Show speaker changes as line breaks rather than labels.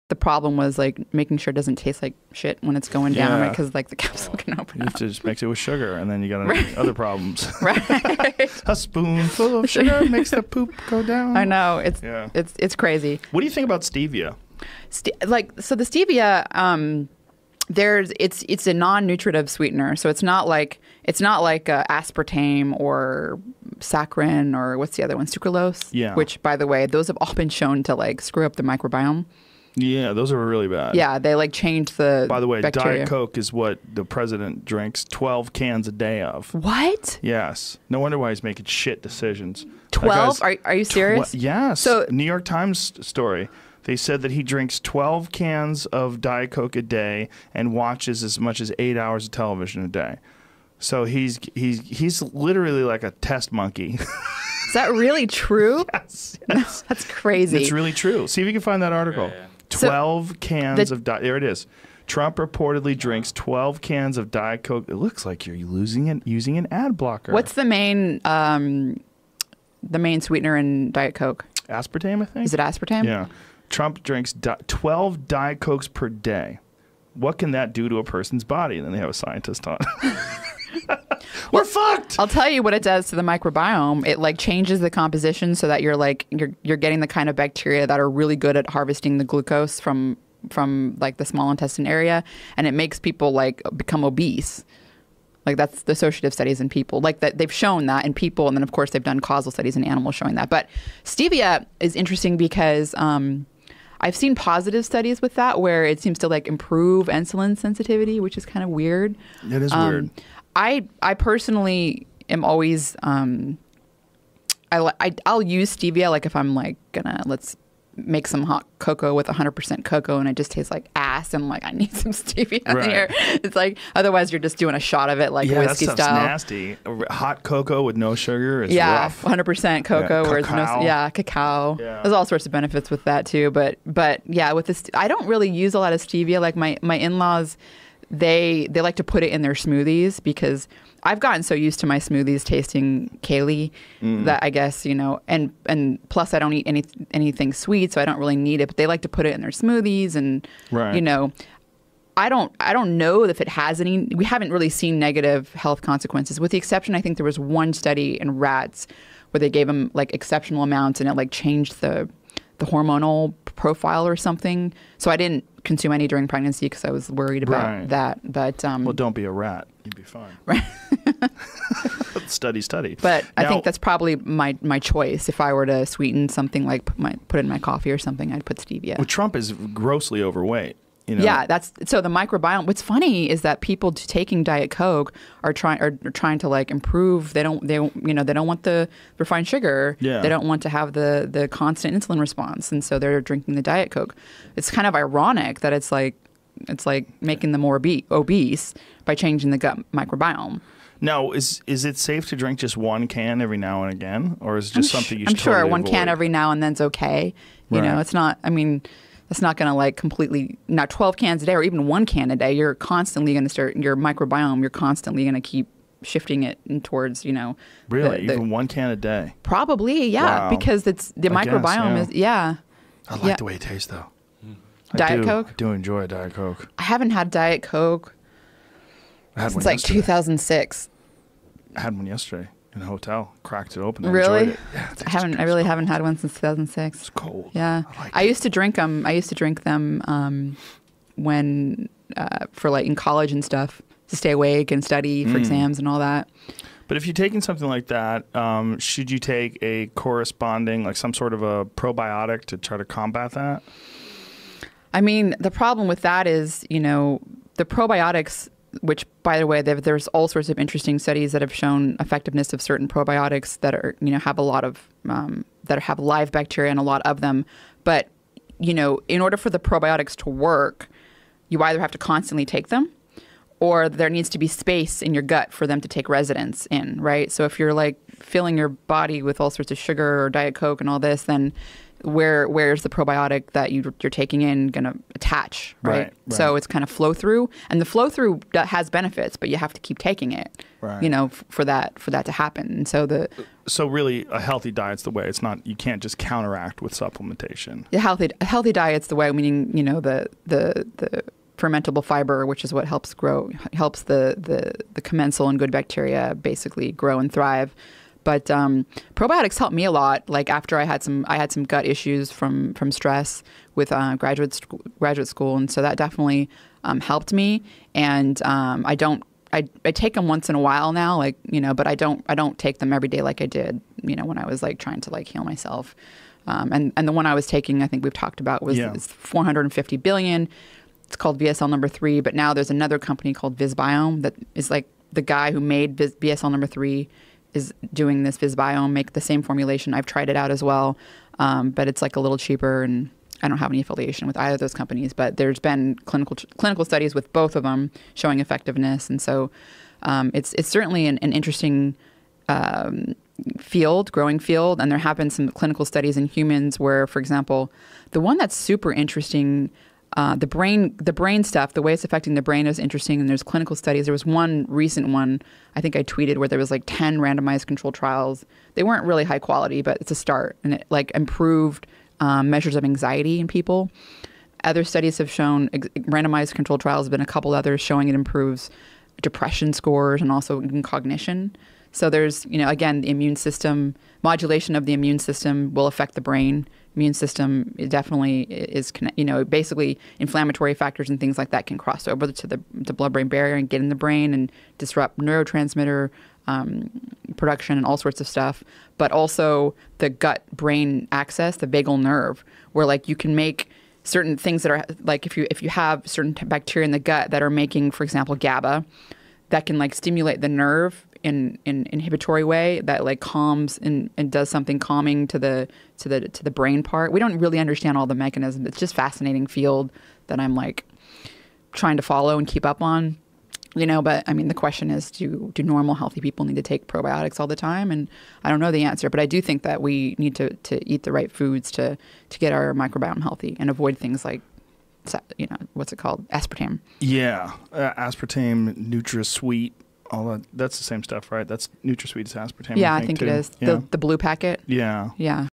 the problem was like making sure it doesn't taste like shit when it's going down, right? Because like the capsule can open
You
up.
have to just mix it with sugar, and then you got other problems.
Right.
A spoonful of sugar makes the poop go down.
I know, it's crazy.
What do you think about stevia?
So the stevia, it's a non-nutritive sweetener, so it's not like aspartame or saccharin or what's the other one, sucralose.
Yeah.
Which, by the way, those have all been shown to like screw up the microbiome.
Yeah, those are really bad.
Yeah, they like change the.
By the way,
bacteria.
Diet Coke is what the president drinks 12 cans a day of.
What?
Yes. No wonder why he's making shit decisions.
12? Are you serious?
Yes.
So
New York Times story. They said that he drinks 12 cans of Diet Coke a day and watches as much as 8 hours of television a day. So he's literally like a test monkey.
Is that really true?
Yes.
No, that's crazy.
It's really true. See if you can find that article.
Yeah.
12 cans of Diet. There it is. Trump reportedly drinks 12 cans of Diet Coke. It looks like you're using an ad blocker.
What's the main sweetener in Diet Coke?
Aspartame, I think.
Is it aspartame?
Yeah. Trump drinks 12 Diet Cokes per day. What can that do to a person's body? And then they have a scientist on. We're fucked.
I'll tell you what it does to the microbiome. It like changes the composition so that you're getting the kind of bacteria that are really good at harvesting the glucose from like the small intestine area, and it makes people like become obese. Like that's the associative studies in people. Like that they've shown that in people, and then of course they've done causal studies in animals showing that. But stevia is interesting because I've seen positive studies with that where it seems to like improve insulin sensitivity, which is kind of weird.
It is weird.
I personally am always I'll use stevia like if I'm like let's make some hot cocoa with 100% cocoa and it just tastes like ass and like I need some stevia in here. It's like otherwise you're just doing a shot of it like whiskey
that
style.
Nasty. Hot cocoa with no sugar is rough.
100% cocoa where it's cacao.
Yeah.
There's all sorts of benefits with that too. But yeah, with this I don't really use a lot of stevia. Like my in-laws, they like to put it in their smoothies because I've gotten so used to my smoothies tasting kale that I guess, and plus I don't eat anything sweet, so I don't really need it, but they like to put it in their smoothies and, I don't know if it has any, we haven't really seen negative health consequences with the exception, I think there was one study in rats where they gave them like exceptional amounts and it like changed the hormonal profile or something. So I didn't consume any during pregnancy because I was worried about that. But
well, don't be a rat. You'd be fine.
Right.
Study.
But now, I think that's probably my choice. If I were to sweeten something like put it in my coffee or something, I'd put stevia.
Well, Trump is grossly overweight.
Yeah, so the microbiome. What's funny is that people taking Diet Coke are trying to like improve. They don't want the refined sugar.
Yeah.
They don't want to have the constant insulin response, and so they're drinking the Diet Coke. It's kind of ironic that it's like making them more obese by changing the gut microbiome.
Now, is it safe to drink just one can every now and again, or is it just something you should
I'm sure
totally
one
avoid?
can every now and then's okay. It's not. I mean. It's not going to like completely, not 12 cans a day or even one can a day. You're constantly going to start your microbiome. You're constantly going to keep shifting it towards,
Really? Even one can a day?
Probably, yeah.
Wow.
Because it's the microbiome is,
I like the way it tastes though.
Diet Coke?
I do enjoy a Diet Coke.
I haven't had Diet Coke since like 2006.
I had one yesterday. In a hotel, cracked it open.
Really?
Enjoyed it. Yeah,
I really haven't had one since 2006.
It's cold.
Yeah, I used to drink them. I used to drink them when for like in college and stuff to stay awake and study for exams and all that.
But if you're taking something like that, should you take a corresponding, like some sort of a probiotic to try to combat that?
I mean, the problem with that is, the probiotics. Which, by the way, there's all sorts of interesting studies that have shown effectiveness of certain probiotics that are, have a lot of that have live bacteria and a lot of them. But, in order for the probiotics to work, you either have to constantly take them, or there needs to be space in your gut for them to take residence in, right? So if you're like filling your body with all sorts of sugar or Diet Coke and all this, then where's the probiotic that you're taking in going to attach, right? So it's kind of flow through, and the flow through has benefits, but you have to keep taking it, you know, for that to happen. And so
really a healthy diet's the way. It's not, you can't just counteract with supplementation.
A healthy diet's the way, meaning, you know, the fermentable fiber, which is what helps the commensal and good bacteria basically grow and thrive. But probiotics helped me a lot. Like after I had some gut issues from stress with graduate school, and so that definitely helped me. And I take them once in a while now, like, you know, but I don't take them every day like I did, you know, when I was like trying to like heal myself. And the one I was taking, I think we've talked about, was 450 billion. It's called VSL number 3, but now there's another company called Visbiome that is like the guy who made VSL number 3 is doing this Visbiome, make the same formulation. I've tried it out as well, but it's like a little cheaper, and I don't have any affiliation with either of those companies. But there's been clinical studies with both of them showing effectiveness, and so it's certainly an interesting growing field. And there have been some clinical studies in humans where, for example, the one that's super interesting. The brain stuff, the way it's affecting the brain is interesting, and there's clinical studies. There was one recent one, I think I tweeted, where there was like 10 randomized controlled trials. They weren't really high quality, but it's a start, and it like improved measures of anxiety in people. Other studies have shown, randomized controlled trials have been a couple others showing it improves depression scores and also in cognition. So there's, you know, again, the immune system, modulation of the immune system will affect the brain. Immune system definitely is, you know, basically inflammatory factors and things like that can cross over to the blood-brain barrier and get in the brain and disrupt neurotransmitter production and all sorts of stuff. But also the gut-brain axis, the vagal nerve, where like you can make certain things that are like if you have certain bacteria in the gut that are making, for example, GABA, that can like stimulate the nerve in inhibitory way that like calms and does something calming to the brain part. We don't really understand all the mechanisms. It's just fascinating field that I'm like trying to follow and keep up on, you know. But I mean, the question is, do normal healthy people need to take probiotics all the time? And I don't know the answer, but I do think that we need to eat the right foods to get our microbiome healthy and avoid things like, you know, what's it called? Aspartame.
Yeah. Aspartame, NutraSweet. All that's the same stuff, right? That's NutraSweet is aspartame.
Yeah, I think it is.
Yeah.
The blue packet.
Yeah.
Yeah.